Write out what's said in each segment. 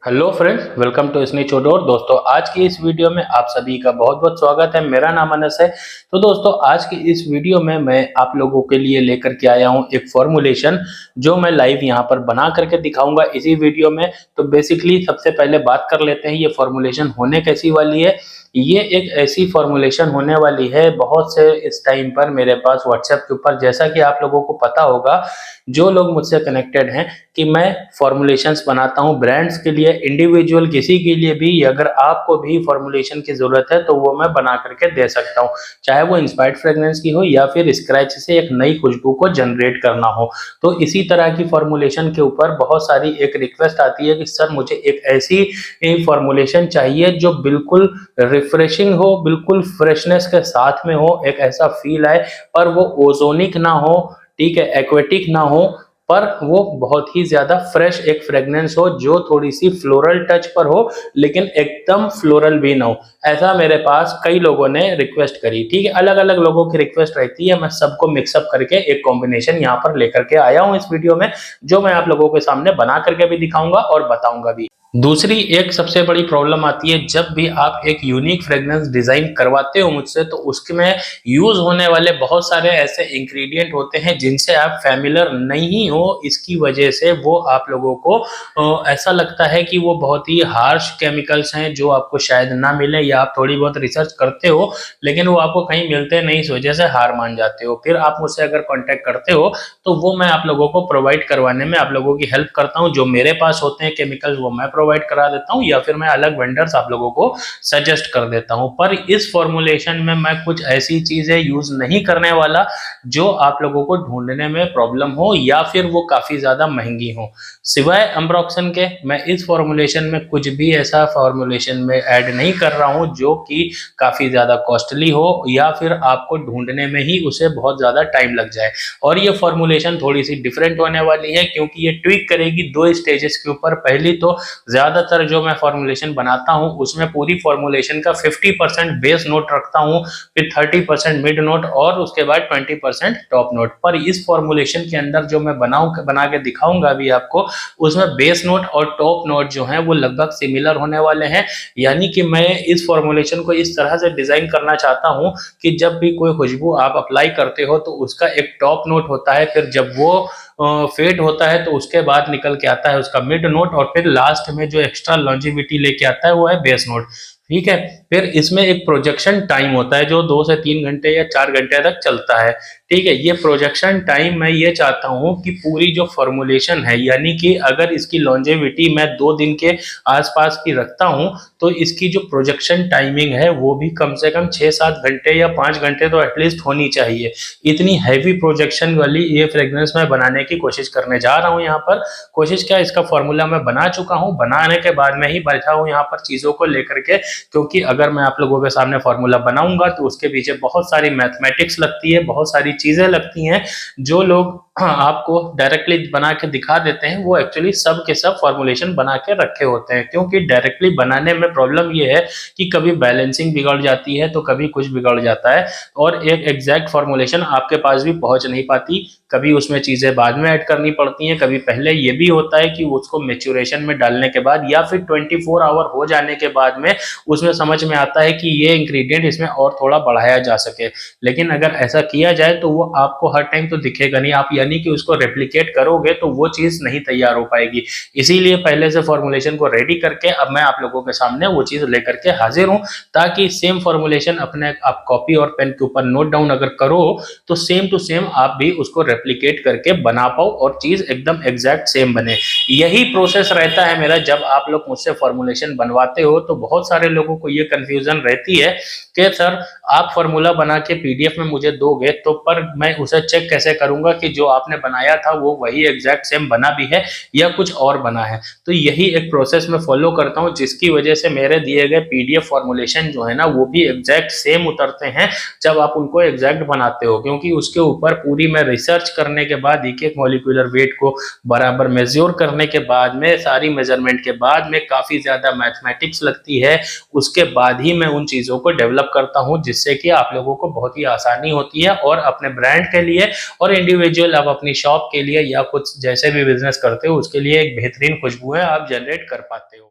Hello friends, welcome to स्नी चोडोर। दोस्तों, आज की इस वीडियो में आप सभी का बहुत बहुत स्वागत है। मेरा नाम अनस है। तो दोस्तों, आज की इस वीडियो में मैं आप लोगों के लिए लेकर के आया हूं एक फॉर्मूलेशन जो मैं लाइव यहां पर बना करके दिखाऊंगा इसी वीडियो में। तो बेसिकली सबसे पहले बात कर लेते हैं ये फॉर्मूलेशन होने कैसी वाली है। ये एक ऐसी फॉर्मूलेशन होने वाली है, बहुत से इस टाइम पर मेरे पास व्हाट्सएप के ऊपर, जैसा कि आप लोगों को पता होगा जो लोग मुझसे कनेक्टेड हैं, कि मैं फॉर्मुलेशंस बनाता हूं ब्रांड्स के लिए, इंडिविजुअल किसी के लिए भी। अगर आपको भी फॉर्मुलेशन की जरूरत है तो वो मैं बना करके दे सकता हूं, चाहे वो इंस्पायर्ड फ्रेग्रेंस की हो या फिर स्क्रैच से एक नई खुशबू को जनरेट करना हो। तो इसी तरह की फॉर्मुलेशन के ऊपर बहुत सारी एक रिक्वेस्ट आती है कि सर मुझे एक ऐसी फॉर्मुलेशन चाहिए जो बिल्कुल रिफ्रेशिंग हो, बिल्कुल फ्रेशनेस के साथ में हो, एक ऐसा फील आए, पर वो ओजोनिक ना हो, ठीक है, एक्वेटिक ना हो, पर वो बहुत ही ज्यादा फ्रेश एक फ्रेग्रेंस हो, जो थोड़ी सी फ्लोरल टच पर हो, लेकिन एकदम फ्लोरल भी ना हो। ऐसा मेरे पास कई लोगों ने रिक्वेस्ट करी, ठीक है, अलग अलग लोगों की रिक्वेस्ट रहती है। मैं सबको मिक्सअप करके एक कॉम्बिनेशन यहाँ पर लेकर के आया हूँ इस वीडियो में, जो मैं आप लोगों के सामने बना करके भी दिखाऊंगा और बताऊंगा भी। दूसरी एक सबसे बड़ी प्रॉब्लम आती है, जब भी आप एक यूनिक फ्रेग्रेंस डिजाइन करवाते हो मुझसे, तो उसमें यूज होने वाले बहुत सारे ऐसे इंग्रेडिएंट होते हैं जिनसे आप फैमिलियर नहीं हो। इसकी वजह से वो आप लोगों को ऐसा लगता है कि वो बहुत ही हार्श केमिकल्स हैं जो आपको शायद ना मिले, या आप थोड़ी बहुत रिसर्च करते हो लेकिन वो आपको कहीं मिलते नहीं, इस वजह से हार मान जाते हो। फिर आप मुझसे अगर कांटेक्ट करते हो तो वो मैं आप लोगों को प्रोवाइड करवाने में आप लोगों की हेल्प करता हूँ। जो मेरे पास होते हैं केमिकल्स वो मैं प्रोवाइड करा देता हूँ, या फिर मैं अलग वेंडर्स आप लोगों को सजेस्ट कर देता हूँ। पर इस फॉर्मुलेशन में मैं कुछ ऐसी चीजें यूज नहीं करने वाला जो आप लोगों को ढूंढने में प्रॉब्लम हो या फिर वो काफी ज्यादा महंगी हो। सिवाय अम्ब्रोक्सन के मैं इस फॉर्मुलेशन में कुछ भी ऐसा फॉर्मुलेशन में ऐड नहीं कर रहा हूँ जो कि काफी ज्यादा कॉस्टली हो, या फिर आपको ढूंढने में ही उसे बहुत ज्यादा टाइम लग जाए। और ये फॉर्मुलेशन थोड़ी सी डिफरेंट होने वाली है, क्योंकि ये ट्विक करेगी दो स्टेजेस के ऊपर। पहली तो ज्यादातर जो मैं फॉर्मुलेशन बनाता हूँ उसमें पूरी फॉर्मुलेशन का 50% बेस नोट रखता हूँ, फिर 30% मिड नोट और उसके बाद 20% टॉप नोट। पर इस फॉर्मुलेशन के अंदर जो मैं बना के दिखाऊंगा अभी आपको, उसमें बेस नोट और टॉप नोट जो है वो लगभग सिमिलर होने वाले हैं। यानी कि मैं इस फॉर्मुलेशन को इस तरह से डिजाइन करना चाहता हूँ कि जब भी कोई खुशबू आप अप्लाई करते हो तो उसका एक टॉप नोट होता है, फिर जब वो फेड होता है तो उसके बाद निकल के आता है उसका मिड नोट, और फिर लास्ट में जो एक्स्ट्रा लॉन्जिविटी लेके आता है वो है बेस नोट। ठीक है। फिर इसमें एक प्रोजेक्शन टाइम होता है जो 2 से 3 घंटे या 4 घंटे तक चलता है। ठीक है। ये प्रोजेक्शन टाइम मैं ये चाहता हूँ कि पूरी जो फॉर्मुलेशन है, यानी कि अगर इसकी लॉन्जेविटी मैं 2 दिन के आसपास की रखता हूँ, तो इसकी जो प्रोजेक्शन टाइमिंग है वो भी कम से कम 6-7 घंटे या 5 घंटे तो एटलीस्ट होनी चाहिए। इतनी हैवी प्रोजेक्शन वाली ये फ्रेग्रेंस मैं बनाने की कोशिश करने जा रहा हूँ यहाँ पर। कोशिश क्या, इसका फॉर्मूला मैं बना चुका हूँ, बनाने के बाद में ही बैठा हूँ यहाँ पर चीजों को लेकर के, क्योंकि अगर मैं आप लोगों के सामने फॉर्मूला बनाऊंगा तो उसके पीछे बहुत सारी मैथमेटिक्स लगती है, बहुत सारी चीजें लगती हैं। जो लोग आपको डायरेक्टली बना के दिखा देते हैं वो एक्चुअली सब के सब फॉर्मुलेशन बना के रखे होते हैं, क्योंकि डायरेक्टली बनाने में प्रॉब्लम ये है कि कभी बैलेंसिंग बिगड़ जाती है तो कभी कुछ बिगड़ जाता है, और एक एग्जैक्ट फॉर्मुलेशन आपके पास भी पहुंच नहीं पाती। कभी उसमें चीजें बाद में ऐड करनी पड़ती हैं, कभी पहले। ये भी होता है कि उसको मेच्योरेशन में डालने के बाद या फिर 24 आवर हो जाने के बाद में उसमें समझ में आता है कि ये इंग्रेडिएंट इसमें और थोड़ा बढ़ाया जा सके। लेकिन अगर ऐसा किया जाए तो वो आपको हर टाइम तो दिखेगा नहीं, आप यानी कि उसको रेप्लिकेट करोगे तो वो चीज नहीं तैयार हो पाएगी। इसीलिए पहले से फॉर्मुलेशन को रेडी करके अब मैं आप लोगों के सामने वो चीज लेकर के हाजिर हूँ, ताकि सेम फॉर्मुलेशन अपने आप कॉपी और पेन के ऊपर नोट डाउन अगर करो तो सेम टू सेम आप भी उसको रेप्लिकेट करके बना पाओ और चीज एकदम एग्जैक्ट सेम बने। यही प्रोसेस रहता है मेरा जब आप लोग मुझसे फॉर्मुलेशन बनवाते हो। तो बहुत सारे लोगों को ये कंफ्यूजन रहती है कि सर आप फॉर्मूला बना के पीडीएफ में मुझे दोगे तो पर मैं उसे चेक कैसे करूंगा कि जो आपने बनाया था वो वही एग्जैक्ट सेम बना भी है या कुछ और बना है। तो यही एक प्रोसेस मैं फॉलो करता हूं, जिसकी वजह से मेरे दिए गए पीडीएफ फॉर्मुलेशन जो है ना वो भी एग्जैक्ट सेम उतरते हैं जब आप उनको एग्जैक्ट बनाते हो, क्योंकि उसके ऊपर पूरी मैं रिसर्च करने के बाद एक एक मॉलिक्यूलर वेट को बराबर मेजर करने के बाद में, सारी मेजरमेंट के बाद में काफी ज्यादा मैथमेटिक्स लगती है। उसके बाद ही मैं उन चीजों को डेवलप करता हूं, जिससे कि आप लोगों को बहुत ही आसानी होती है और अपने ब्रांड के लिए और इंडिविजुअल आप अपनी शॉप के लिए या कुछ जैसे भी बिजनेस करते हो उसके लिए एक बेहतरीन खुशबू है आप जनरेट कर पाते हो।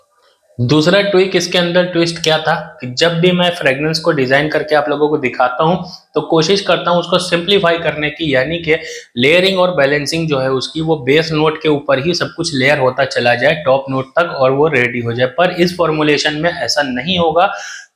दूसरा ट्विक इसके अंदर ट्विस्ट क्या था कि जब भी मैं फ्रेग्रेंस को डिजाइन करके आप लोगों को दिखाता हूं तो कोशिश करता हूं उसको सिंपलीफाई करने की, यानी कि लेयरिंग और बैलेंसिंग जो है उसकी वो बेस नोट के ऊपर ही सब कुछ लेयर होता चला जाए टॉप नोट तक और वो रेडी हो जाए। पर इस फॉर्मुलेशन में ऐसा नहीं होगा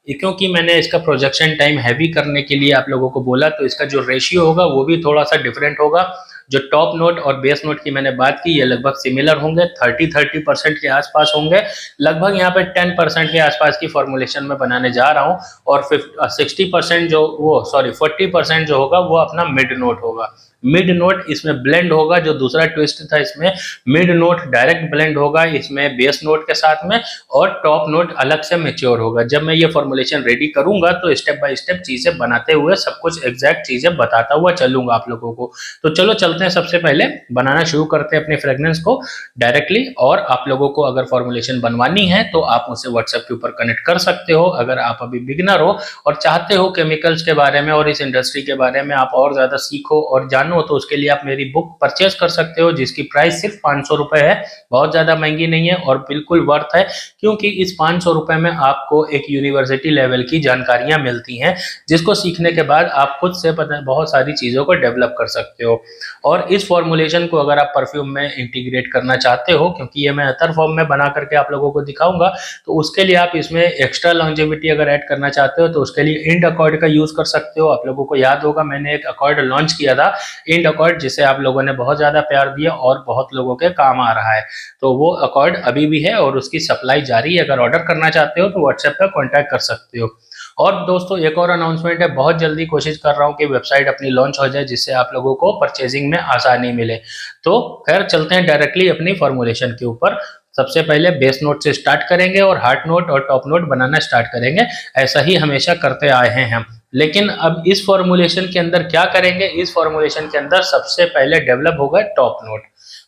क्योंकि मैंने इसका प्रोजेक्शन टाइम हैवी करने के लिए आप लोगों को बोला, तो इसका जो रेशियो होगा वो भी थोड़ा सा डिफरेंट होगा। जो टॉप नोट और बेस नोट की मैंने बात की ये लगभग सिमिलर होंगे, 30% के आसपास होंगे। लगभग यहाँ पे 10% के आसपास की फॉर्मुलेशन में बनाने जा रहा हूँ और 60% जो वो सॉरी 40% जो होगा वो अपना मिड नोट होगा। मिड नोट इसमें ब्लेंड होगा, जो दूसरा ट्विस्ट था इसमें मिड नोट डायरेक्ट ब्लेंड होगा इसमें बेस नोट के साथ में, और टॉप नोट अलग से मेच्योर होगा। जब मैं ये फॉर्मुलेशन रेडी करूंगा तो स्टेप बाय स्टेप चीजें बनाते हुए सब कुछ एग्जैक्ट चीजें बताता हुआ चलूंगा आप लोगों को। तो चलो चलते हैं, सबसे पहले बनाना शुरू करते हैं अपनी फ्रेग्रेंस को डायरेक्टली। और आप लोगों को अगर फॉर्मुलेशन बनवानी है तो आप मुझसे व्हाट्सएप के ऊपर कनेक्ट कर सकते हो। अगर आप अभी बिगिनर हो और चाहते हो केमिकल्स के बारे में और इस इंडस्ट्री के बारे में आप और ज्यादा सीखो और जानो, तो उसके लिए आप मेरी बुक परचेज कर सकते हो जिसकी प्राइस सिर्फ 500 रुपए है। बहुत ज्यादा महंगी नहीं है और बिल्कुल वर्थ है, क्योंकि इस 500 रुपए में आपको एक यूनिवर्सिटी लेवल की जानकारियां मिलती हैं जिसको सीखने के बाद आप खुद से बहुत सारी चीजों को डेवलप कर सकते हो। और इस फॉर्मुलेशन को अगर आप परफ्यूम में इंटीग्रेट करना चाहते हो, क्योंकि ये मैं अतर फॉर्म में बना करके आप लोगों को दिखाऊंगा, तो उसके लिए आप इसमें एक्स्ट्रा लॉन्जेविटी अगर ऐड करना चाहते हो तो उसके लिए इंड अकॉर्ड का यूज कर सकते हो। आप लोगों को याद होगा मैंने एक अकॉर्ड लॉन्च किया था इंड अकॉर्ड, जिसे आप लोगों ने बहुत ज्यादा प्यार दिया और बहुत लोगों के काम आ रहा है। तो वो अकॉर्ड अभी भी है और उसकी सप्लाई जारी है। अगर ऑर्डर करना चाहते हो तो व्हाट्सएप पर कॉन्टैक्ट कर सकते हो। और दोस्तों एक और अनाउंसमेंट है, बहुत जल्दी कोशिश कर रहा हूँ कि वेबसाइट अपनी लॉन्च हो जाए जिससे आप लोगों को परचेजिंग में आसानी मिले। तो खैर चलते हैं डायरेक्टली अपनी फॉर्मुलेशन के ऊपर। सबसे पहले बेस नोट से स्टार्ट करेंगे और हार्ट नोट और टॉप नोट बनाना स्टार्ट करेंगे। ऐसा ही हमेशा करते आए हैं हम। लेकिन अब इस फॉर्मुलेशन के अंदर क्या करेंगे, इस फॉर्मुलेशन के अंदर सबसे पहले डेवलप होगा टॉप नोट,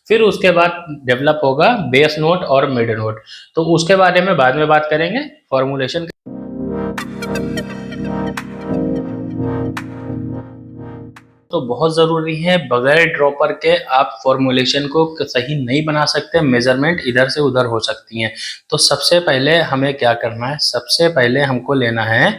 फिर उसके बाद डेवलप होगा बेस नोट और मिड नोट। तो उसके बारे में बाद में बात करेंगे। फॉर्मुलेशन तो बहुत ज़रूरी है, बगैर ड्रॉपर के आप फॉर्मुलेशन को सही नहीं बना सकते, मेजरमेंट इधर से उधर हो सकती हैं। तो सबसे पहले हमें क्या करना है, सबसे पहले हमको लेना है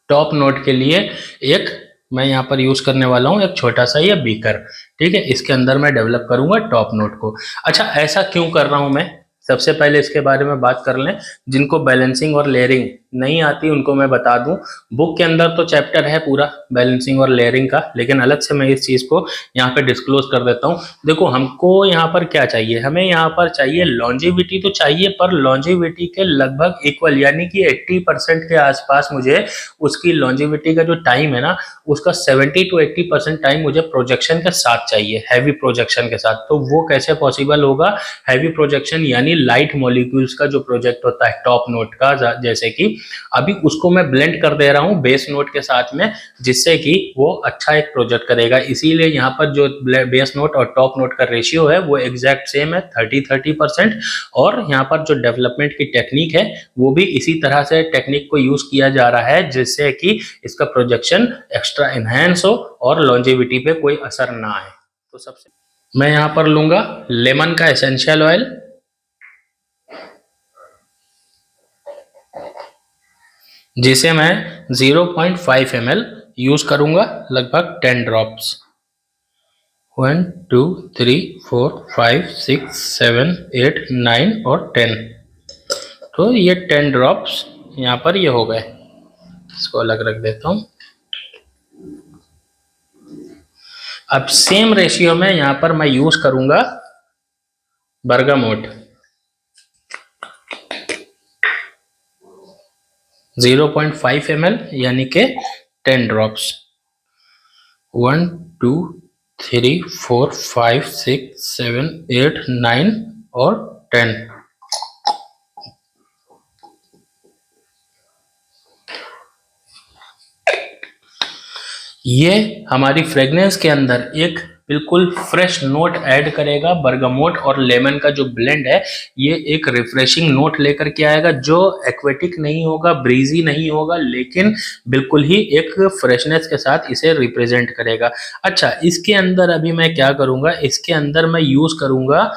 टॉप नोट के लिए एक, मैं यहाँ पर यूज करने वाला हूँ एक छोटा सा ये बीकर। ठीक है, इसके अंदर मैं डेवलप करूंगा टॉप नोट को। अच्छा ऐसा क्यों कर रहा हूँ मैं, सबसे पहले इसके बारे में बात कर लें। जिनको बैलेंसिंग और लेयरिंग नहीं आती उनको मैं बता दूं, बुक के अंदर तो चैप्टर है पूरा बैलेंसिंग और लेयरिंग का, लेकिन अलग से मैं इस चीज को यहाँ पे डिस्क्लोज कर देता हूँ। देखो हमको यहाँ पर क्या चाहिए, हमें यहाँ पर चाहिए लॉन्जिविटी तो चाहिए, पर लॉन्जिविटी के लगभग इक्वल यानी कि 80% के आसपास मुझे उसकी लॉन्जिविटी का जो टाइम है ना उसका 70 to 80% टाइम मुझे प्रोजेक्शन के साथ चाहिए, हैवी प्रोजेक्शन के साथ। तो वो कैसे पॉसिबल होगा, हैवी प्रोजेक्शन यानी लाइट मॉलिक्यूल्स का जो प्रोजेक्ट होता है टॉप नोट का, जैसे कि अभी उसको मैं ब्लेंड कर दे रहा हूँ बेस नोट के साथ में, जिससे कि वो अच्छा एक प्रोजेक्ट करेगा। इसीलिए यहाँ पर जो बेस नोट और टॉप नोट का रेशियो है वो एग्जैक्ट सेम है 30-30%। और यहाँ पर जो डेवलपमेंट की टेक्निक है वो भी इसी तरह से टेक्निक को यूज किया जा रहा है जिससे कि इसका प्रोजेक्शन एक्स्ट्रा एनहेंस हो और लॉन्जेविटी पे कोई असर ना आए। तो सबसे मैं यहाँ पर लूंगा लेमन का एसेंशियल ऑयल, जिसे मैं 0.5 ml यूज करूंगा, लगभग 10 ड्रॉप्स। 1 2 3 4 5 6 7 8 9 और 10। तो ये 10 ड्रॉप्स यहाँ पर ये हो गए। इसको अलग रख देता हूँ। अब सेम रेशियो में यहाँ पर मैं यूज करूंगा बर्गामोट, 0.5 ml यानी के 10 ड्रॉप्स। 1 2 3 4 5 6 7 8 9 और 10। ये हमारी फ्रेग्रेंस के अंदर एक बिल्कुल फ्रेश नोट ऐड करेगा। बर्गामोट और लेमन का जो ब्लेंड है ये एक रिफ्रेशिंग नोट लेकर के आएगा, जो एक्वेटिक नहीं होगा, ब्रीजी नहीं होगा, लेकिन बिल्कुल ही एक फ्रेशनेस के साथ इसे रिप्रेजेंट करेगा। अच्छा, इसके अंदर अभी मैं क्या करूंगा, इसके अंदर मैं यूज करूंगा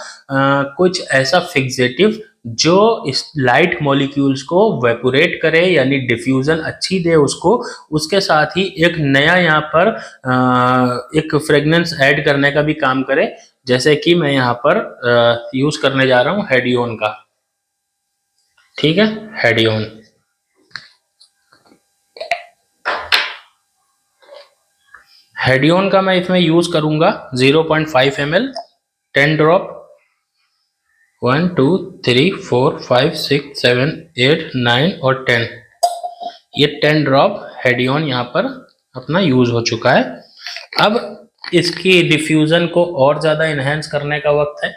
कुछ ऐसा फिक्सेटिव जो इस लाइट मॉलिक्यूल्स को वेपोरेट करे, यानी डिफ्यूजन अच्छी दे उसको। उसके साथ ही एक नया यहाँ पर एक फ्रेग्रेंस ऐड करने का भी काम करे। जैसे कि मैं यहाँ पर यूज करने जा रहा हूँ हेडियोन का। ठीक है, हेडियोन। हेडियोन का मैं इसमें यूज करूंगा 0.5 ml, 10 ड्रॉप। 1 2 3 4 5 6 7 8 9 और 10, ये 10 ड्रॉप हेडियोन यहाँ पर अपना यूज हो चुका है। अब इसकी डिफ्यूजन को और ज्यादा इनहेंस करने का वक्त है,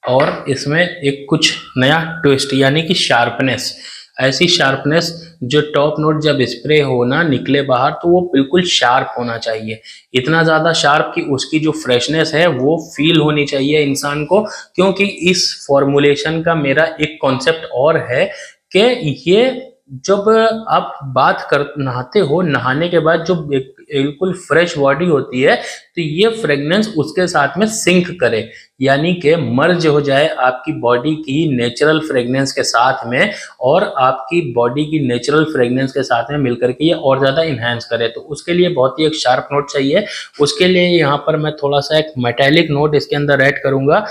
और इसमें एक कुछ नया ट्विस्ट, यानी कि शार्पनेस। ऐसी शार्पनेस जो टॉप नोट जब स्प्रे हो ना निकले बाहर तो वो बिल्कुल शार्प होना चाहिए। इतना ज्यादा शार्प कि उसकी जो फ्रेशनेस है वो फील होनी चाहिए इंसान को। क्योंकि इस फॉर्मुलेशन का मेरा एक कॉन्सेप्ट और है कि ये जब आप बात कर नहाते हो, नहाने के बाद जो बिल्कुल फ्रेश बॉडी होती है, तो ये फ्रेग्रेंस उसके साथ में सिंक करे, यानी कि मर्ज हो जाए आपकी बॉडी की नेचुरल फ्रेग्रेंस के साथ में, और आपकी बॉडी की नेचुरल फ्रेग्रेंस के साथ में मिलकर के ये और ज़्यादा इन्हेंस करे। तो उसके लिए बहुत ही एक शार्प नोट चाहिए। उसके लिए यहाँ पर मैं थोड़ा सा एक मेटेलिक नोट इसके अंदर ऐड करूँगा,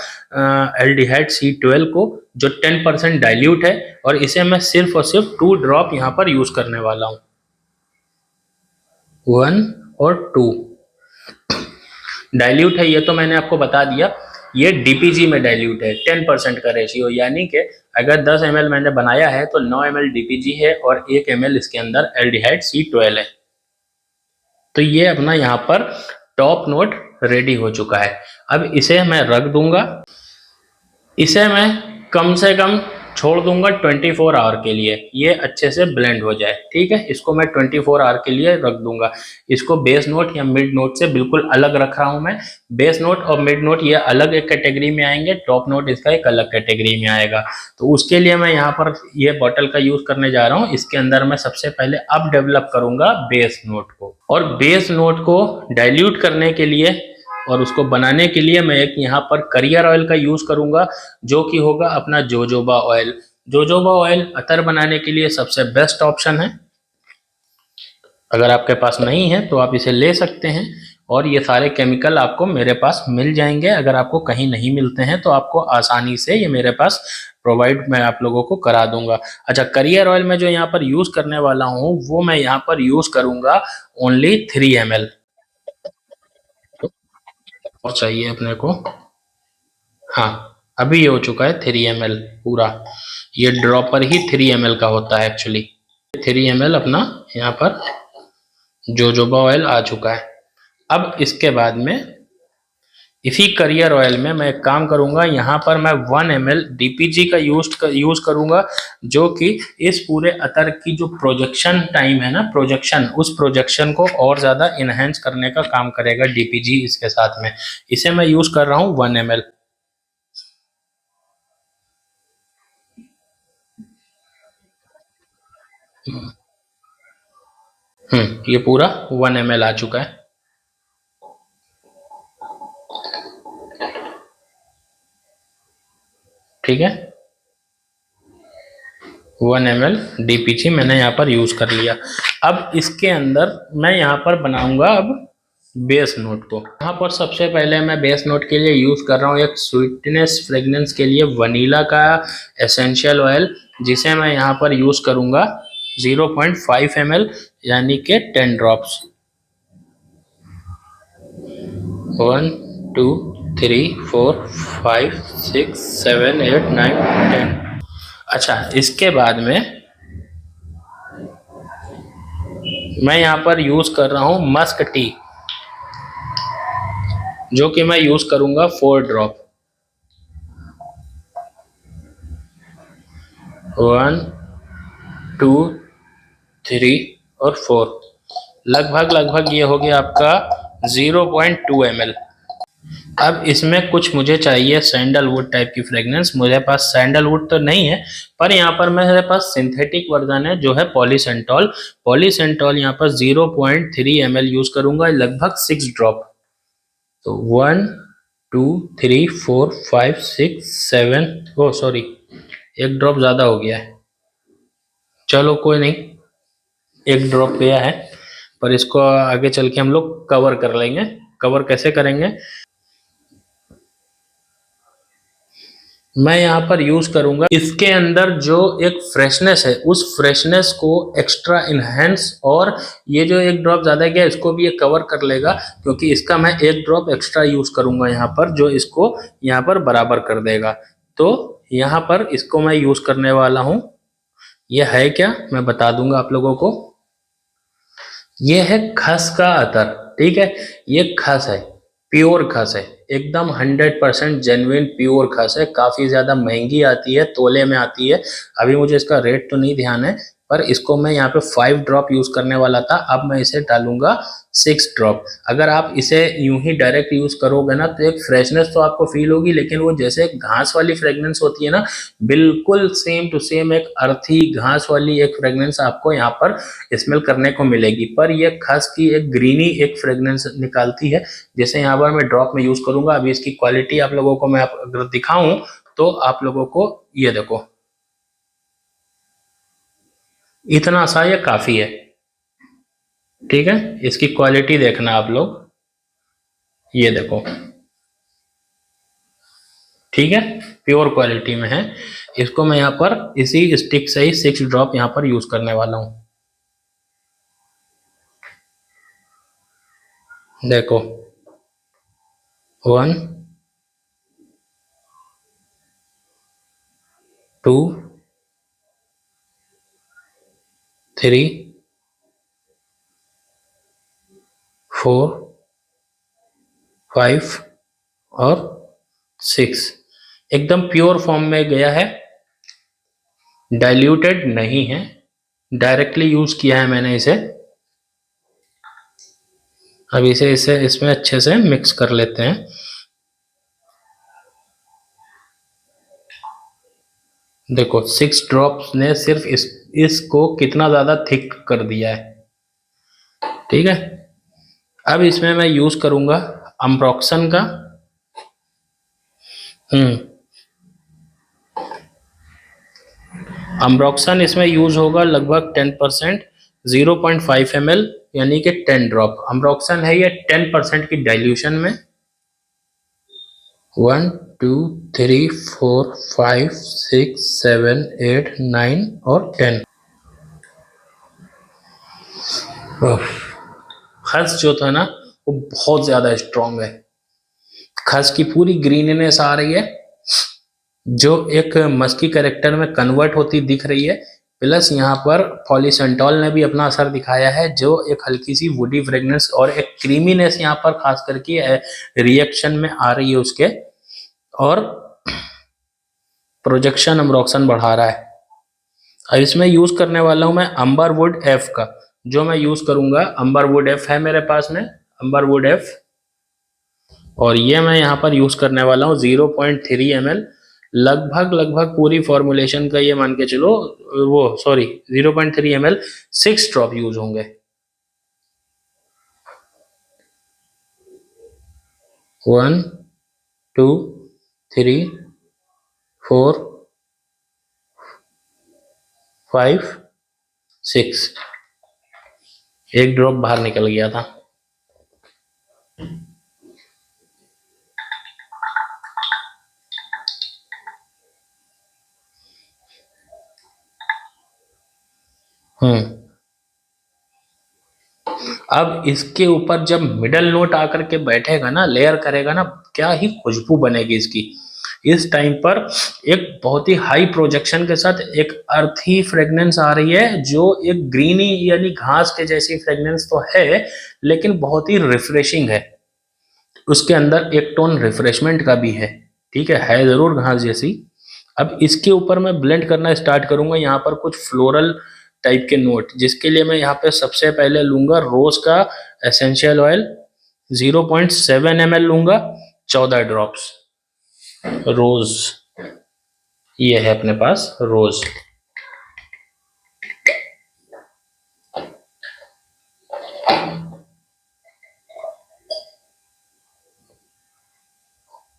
एल्डिहाइड C12 को, जो 10% डाइल्यूट है, और इसे मैं सिर्फ और सिर्फ 2 ड्रॉप यहाँ पर यूज करने वाला हूँ, 1 और 2। डाइल्यूट है ये तो मैंने आपको बता दिया, ये DPG में डाइल्यूट है, 10% का रेशियो, यानी कि अगर 10 ml मैंने बनाया है तो 9 ml DPG है और 1 ml इसके अंदर एल्डिहाइड C12 है। तो ये अपना यहाँ पर टॉप नोट रेडी हो चुका है। अब इसे मैं रख दूंगा, इसे मैं कम से कम छोड़ दूंगा 24 आवर के लिए, ये अच्छे से ब्लेंड हो जाए। ठीक है, इसको मैं 24 आवर के लिए रख दूंगा। इसको बेस नोट या मिड नोट से बिल्कुल अलग रख रहा हूं मैं। बेस नोट और मिड नोट ये अलग एक कैटेगरी में आएंगे, टॉप नोट इसका एक अलग कैटेगरी में आएगा। तो उसके लिए मैं यहाँ पर ये बॉटल का यूज करने जा रहा हूँ। इसके अंदर मैं सबसे पहले अब डेवलप करूंगा बेस नोट को, और बेस नोट को डाइल्यूट करने के लिए और उसको बनाने के लिए मैं एक यहाँ पर करियर ऑयल का यूज करूंगा, जो कि होगा अपना जोजोबा ऑयल। जोजोबा ऑयल अतर बनाने के लिए सबसे बेस्ट ऑप्शन है। अगर आपके पास नहीं है तो आप इसे ले सकते हैं, और ये सारे केमिकल आपको मेरे पास मिल जाएंगे। अगर आपको कहीं नहीं मिलते हैं तो आपको आसानी से ये मेरे पास प्रोवाइड मैं आप लोगों को करा दूंगा। अच्छा, करियर ऑयल में जो यहाँ पर यूज करने वाला हूँ वो मैं यहाँ पर यूज करूंगा ओनली 3 ml। और चाहिए अपने को, हाँ, अभी ये हो चुका है 3 ml पूरा। ये ड्रॉपर ही 3 ml का होता है एक्चुअली। 3 ml अपना यहाँ पर जोजोबा ऑयल आ चुका है। अब इसके बाद में इसी करियर ऑयल में मैं एक काम करूंगा, यहाँ पर मैं 1 ml DPG का यूज करूंगा, जो कि इस पूरे अतर की जो प्रोजेक्शन टाइम है ना, उस प्रोजेक्शन को और ज्यादा इनहेंस करने का काम करेगा DPG इसके साथ में। इसे मैं यूज कर रहा हूँ 1 ml। ये पूरा 1 ml आ चुका है। ठीक है, 1 ml DPG मैंने यहाँ पर यूज कर लिया। अब इसके अंदर मैं यहाँ पर बनाऊंगा अब बेस नोट को। यहाँ पर सबसे पहले मैं बेस नोट के लिए यूज कर रहा हूँ एक स्वीटनेस फ्रेग्रेंस के लिए वनीला का एसेंशियल ऑयल, जिसे मैं यहाँ पर यूज करूंगा 0.5 ml, यानी कि 10 ड्रॉप्स। 1 2 3 4 5 6 7 8 9 10। अच्छा, इसके बाद में मैं यहाँ पर यूज कर रहा हूँ मस्क टी, जो कि मैं यूज करूंगा 4 ड्रॉप। 1 2 3 और 4। लगभग लगभग ये हो गया आपका 0.2 ml। अब इसमें कुछ मुझे चाहिए सैंडलवुड टाइप की फ्रेग्रेंस। मुझे पास सैंडलवुड तो नहीं है, पर यहाँ पर मेरे पास सिंथेटिक वर्जन है जो है पॉलीसेंटॉल। पॉलीसेंटॉल यहाँ पर 0.3 ml यूज करूंगा, लगभग 6 ड्रॉप। तो 1 2 3 4 5 6 7, ओ सॉरी, एक ड्रॉप ज्यादा हो गया है, चलो कोई नहीं, एक ड्रॉप गया है, पर इसको आगे चल के हम लोग कवर कर लेंगे। कवर कैसे करेंगे, मैं यहाँ पर यूज करूंगा इसके अंदर जो एक फ्रेशनेस है, उस फ्रेशनेस को एक्स्ट्रा इनहेंस, और ये जो एक ड्रॉप ज्यादा गया इसको भी ये कवर कर लेगा, क्योंकि इसका मैं एक ड्रॉप एक्स्ट्रा यूज करूंगा यहाँ पर, जो इसको यहाँ पर बराबर कर देगा। तो यहाँ पर इसको मैं यूज करने वाला हूँ। ये है क्या, मैं बता दूंगा आप लोगों को। ये है खस का अतर, ठीक है। ये खस है, प्योर खस है, एकदम 100% जेन्युइन प्योर खस है। काफी ज्यादा महंगी आती है, तोले में आती है। अभी मुझे इसका रेट तो नहीं ध्यान है, पर इसको मैं यहाँ पे 5 ड्रॉप यूज करने वाला था, अब मैं इसे डालूंगा 6 ड्रॉप। अगर आप इसे यूं ही डायरेक्ट यूज करोगे ना, तो एक फ्रेशनेस तो आपको फील होगी, लेकिन वो जैसे घास वाली फ्रेग्रेंस होती है ना, बिल्कुल सेम टू सेम एक अर्थी घास वाली एक फ्रेग्रेंस आपको यहाँ पर स्मेल करने को मिलेगी। पर ये खास की एक ग्रीनी एक फ्रेग्रेंस निकालती है। जैसे यहाँ पर मैं ड्रॉप में यूज करूंगा, अभी इसकी क्वालिटी आप लोगों को मैं अगर दिखाऊं तो आप लोगों को, ये देखो, इतना सा ये काफी है, ठीक है। इसकी क्वालिटी देखना आप लोग, ये देखो, ठीक है, प्योर क्वालिटी में है। इसको मैं यहाँ पर इसी स्टिक से ही 6 ड्रॉप यहाँ पर यूज करने वाला हूँ। देखो, 1 2 3 4 5 और 6, एकदम प्योर फॉर्म में गया है, डाइल्यूटेड नहीं है, डायरेक्टली यूज किया है मैंने इसे। अब इसे इसे इसमें अच्छे से मिक्स कर लेते हैं। देखो, 6 ड्रॉप्स ने सिर्फ इसको कितना ज्यादा थिक कर दिया है, ठीक है। अब इसमें मैं यूज करूंगा अम्ब्रोक्सन का। अम्ब्रोक्सन इसमें यूज होगा लगभग 10%, 0.5 ml, यानी कि 10 ड्रॉप अम्ब्रोक्सन है ये 10% की डाइल्यूशन में। 1 2 3 4 5 6 7 8 9 और 10। खस जो था ना, वो बहुत ज्यादा स्ट्रॉन्ग है। खस की पूरी ग्रीननेस आ रही है, जो एक मस्की कैरेक्टर में कन्वर्ट होती दिख रही है। प्लस यहाँ पर पॉलीसेंटॉल ने भी अपना असर दिखाया है, जो एक हल्की सी वुडी फ्रेग्रेंस और एक क्रीमीनेस यहाँ पर खास करके रिएक्शन में आ रही है उसके, और प्रोजेक्शन अम्ब्रोक्सन बढ़ा रहा है। अब इसमें यूज करने वाला हूं मैं अंबरवुड एफ का, जो मैं यूज करूंगा अंबरवुड एफ है मेरे पास में, अंबरवुड एफ, और ये मैं यहाँ पर यूज करने वाला हूँ 0.3 ml। लगभग लगभग पूरी फॉर्मुलेशन का ये मान के चलो, वो सॉरी 0.3 ml, 6 ड्रॉप यूज होंगे। 1 2 3 4 5 6, एक ड्रॉप बाहर निकल गया था। अब इसके ऊपर जब मिडल नोट आकर के बैठेगा ना, लेयर करेगा ना, क्या ही खुशबू बनेगी इसकी। इस टाइम पर एक बहुत ही हाई प्रोजेक्शन के साथ एक अर्थी फ्रेग्रेंस आ रही है, जो एक ग्रीनी यानी घास के जैसी फ्रेग्रेंस तो है, लेकिन बहुत ही रिफ्रेशिंग है। उसके अंदर एक टोन रिफ्रेशमेंट का भी है, ठीक है जरूर घास जैसी। अब इसके ऊपर मैं ब्लेंड करना स्टार्ट करूंगा यहाँ पर कुछ फ्लोरल टाइप के नोट, जिसके लिए मैं यहाँ पे सबसे पहले लूंगा रोज का एसेंशियल ऑयल, 0.7 ml लूंगा। 14 ड्रॉप्स रोज, ये है अपने पास rose.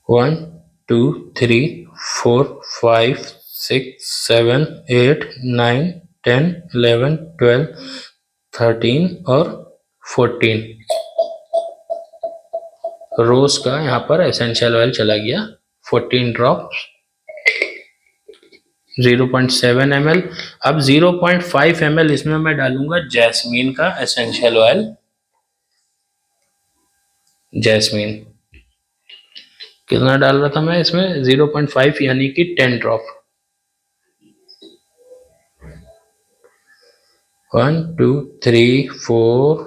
One two three four five six seven 8 9 10 11 12 13 और 14 रोज का यहाँ पर एसेंशियल ऑयल चला गया 14 ड्रॉप्स 0.7 ml। अब 0.5 ml इसमें मैं डालूंगा जैस्मीन का एसेंशियल ऑयल। जैस्मीन कितना डाल रहा था मैं इसमें 0.5 यानी कि 10 ड्रॉप। 1 2 3 4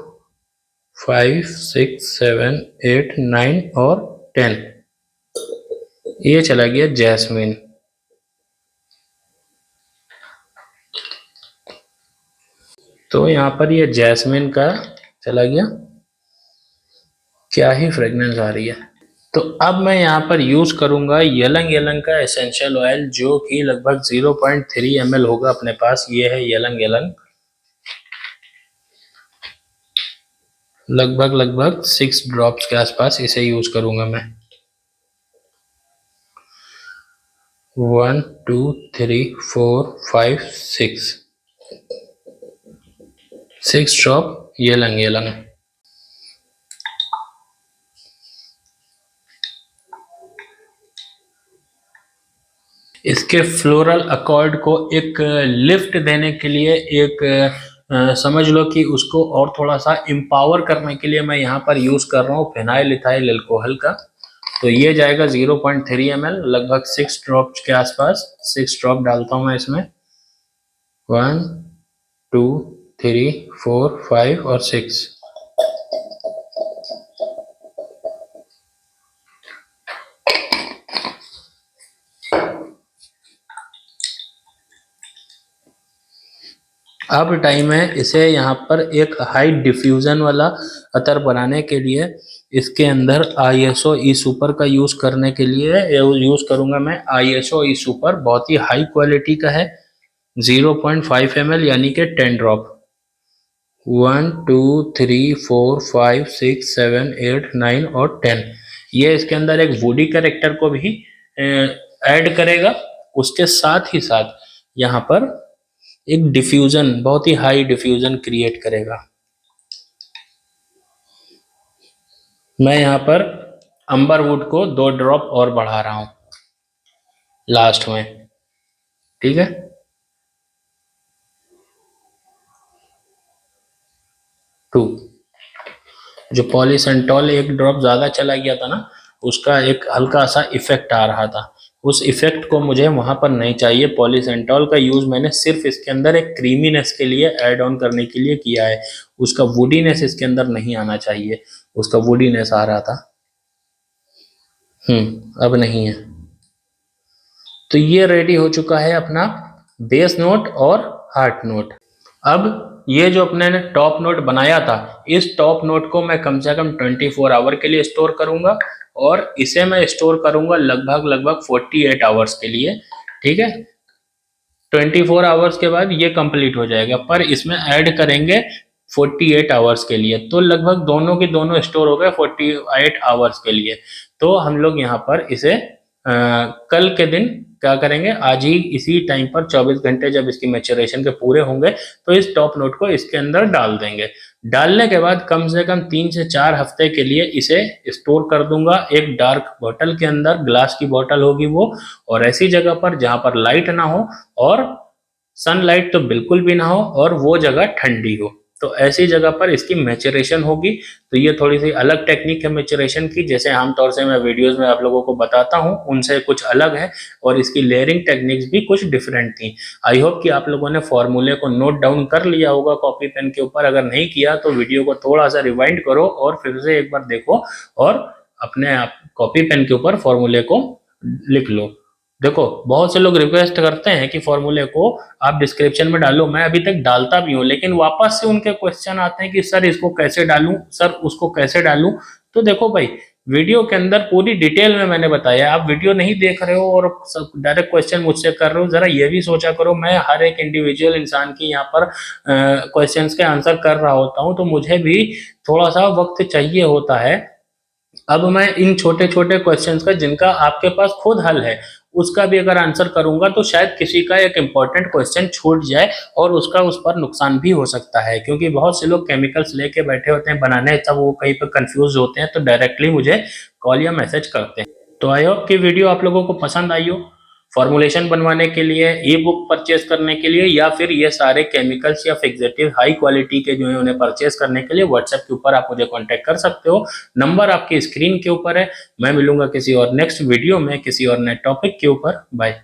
5 6 7 8 9 और 10 ये चला गया जैस्मीन। तो यहाँ पर ये जैस्मिन का चला गया, क्या ही फ्रेगनेंस आ रही है। तो अब मैं यहाँ पर यूज करूंगा यलंग यलंग का एसेंशियल ऑयल जो कि लगभग 0.3 ml होगा अपने पास। ये है यलंग यलंग, लगभग 6 ड्रॉप्स के आसपास इसे यूज करूंगा मैं। 1 2 3 4 5 6 ड्रॉप यलंग यलंग। इसके फ्लोरल अकॉर्ड को एक लिफ्ट देने के लिए, एक समझ लो कि उसको और थोड़ा सा एम्पावर करने के लिए मैं यहाँ पर यूज कर रहा हूँ फिनाइल इथाइल अल्कोहल का। तो ये जाएगा 0.3 ml, लगभग 6 ड्रॉप्स के आसपास। 6 ड्रॉप डालता हूँ मैं इसमें। 1 2 3 4 5 और 6। अब टाइम है इसे यहाँ पर एक हाई डिफ्यूजन वाला अतर बनाने के लिए इसके अंदर ISO ई सुपर का यूज करने के लिए यूज करूंगा मैं। ISO ई सुपर बहुत ही हाई क्वालिटी का है, 0.5 ml यानी कि 10 ड्रॉप। 1 2 3 4 5 6 7 8 9 और 10 ये इसके अंदर एक वुडी कैरेक्टर को भी ऐड करेगा। उसके साथ ही साथ यहाँ पर एक डिफ्यूजन, बहुत ही हाई डिफ्यूजन क्रिएट करेगा। मैं यहाँ पर अंबरवुड को 2 ड्रॉप और बढ़ा रहा हूं लास्ट में, ठीक है। टू जो पॉलीसेंटॉल 1 ड्रॉप ज्यादा चला गया था ना, उसका एक हल्का सा इफेक्ट आ रहा था। उस इफेक्ट को मुझे वहां पर नहीं चाहिए। पॉलीसेंटॉल का यूज मैंने सिर्फ इसके अंदर एक क्रीमीनेस के लिए ऐड ऑन करने के लिए किया है। उसका वुडीनेस इसके अंदर नहीं आना चाहिए। उसका वुडीनेस आ रहा था, अब नहीं है। तो ये रेडी हो चुका है अपना बेस नोट और हार्ट नोट। अब ये जो अपने ने टॉप नोट बनाया था, इस टॉप नोट को मैं कम से कम 24 आवर के लिए स्टोर करूंगा और इसे मैं स्टोर करूंगा लगभग 48 आवर्स के लिए, ठीक है। 24 आवर्स के बाद ये कंप्लीट हो जाएगा, पर इसमें ऐड करेंगे 48 आवर्स के लिए। तो लगभग दोनों के दोनों स्टोर हो गए 48 आवर्स के लिए। तो हम लोग यहाँ पर इसे कल के दिन क्या करेंगे, आज ही इसी टाइम पर 24 घंटे जब इसकी मैच्योरेशन के पूरे होंगे तो इस टॉप नोट को इसके अंदर डाल देंगे। डालने के बाद कम से कम 3 से 4 हफ्ते के लिए इसे स्टोर कर दूंगा एक डार्क बॉटल के अंदर। ग्लास की बॉटल होगी वो, और ऐसी जगह पर जहां पर लाइट ना हो और सनलाइट तो बिल्कुल भी ना हो और वो जगह ठंडी हो। तो ऐसी जगह पर इसकी मैच्योरेशन होगी। तो ये थोड़ी सी अलग टेक्निक है मैच्योरेशन की, जैसे आमतौर से मैं वीडियोस में आप लोगों को बताता हूँ उनसे कुछ अलग है, और इसकी लेयरिंग टेक्निक्स भी कुछ डिफरेंट थी। आई होप कि आप लोगों ने फॉर्मूले को नोट डाउन कर लिया होगा कॉपी पेन के ऊपर। अगर नहीं किया तो वीडियो को थोड़ा सा रिवाइंड करो और फिर से एक बार देखो और अपने आप कॉपी पेन के ऊपर फॉर्मूले को लिख लो। देखो, बहुत से लोग रिक्वेस्ट करते हैं कि फॉर्मूले को आप डिस्क्रिप्शन में डालो। मैं अभी तक डालता भी हूँ, लेकिन वापस से उनके क्वेश्चन आते हैं कि सर इसको कैसे डालूं, सर उसको कैसे डालूं। तो देखो भाई, वीडियो के अंदर पूरी डिटेल में मैंने बताया। आप वीडियो नहीं देख रहे हो और सब डायरेक्ट क्वेश्चन मुझसे कर रहे हो, जरा ये भी सोचा करो मैं हर एक इंडिविजुअल इंसान की यहाँ पर क्वेश्चंस के आंसर कर रहा होता हूँ, तो मुझे भी थोड़ा सा वक्त चाहिए होता है। अब मैं इन छोटे छोटे क्वेश्चंस का जिनका आपके पास खुद हल है उसका भी अगर आंसर करूंगा तो शायद किसी का एक इम्पोर्टेंट क्वेश्चन छूट जाए और उसका उस पर नुकसान भी हो सकता है, क्योंकि बहुत से लोग केमिकल्स लेके बैठे होते हैं बनाने, तब वो कहीं पर कंफ्यूज होते हैं तो डायरेक्टली मुझे कॉल या मैसेज करते हैं। तो आई होप कि वीडियो आप लोगों को पसंद आई हो। फॉर्मुलेशन बनवाने के लिए, ई बुक परचेज करने के लिए, या फिर ये सारे केमिकल्स या फिक्सेटिव हाई क्वालिटी के जो है उन्हें परचेज करने के लिए व्हाट्सएप के ऊपर आप मुझे कांटेक्ट कर सकते हो। नंबर आपकी स्क्रीन के ऊपर है। मैं मिलूंगा किसी और नेक्स्ट वीडियो में किसी और नए टॉपिक के ऊपर। बाय।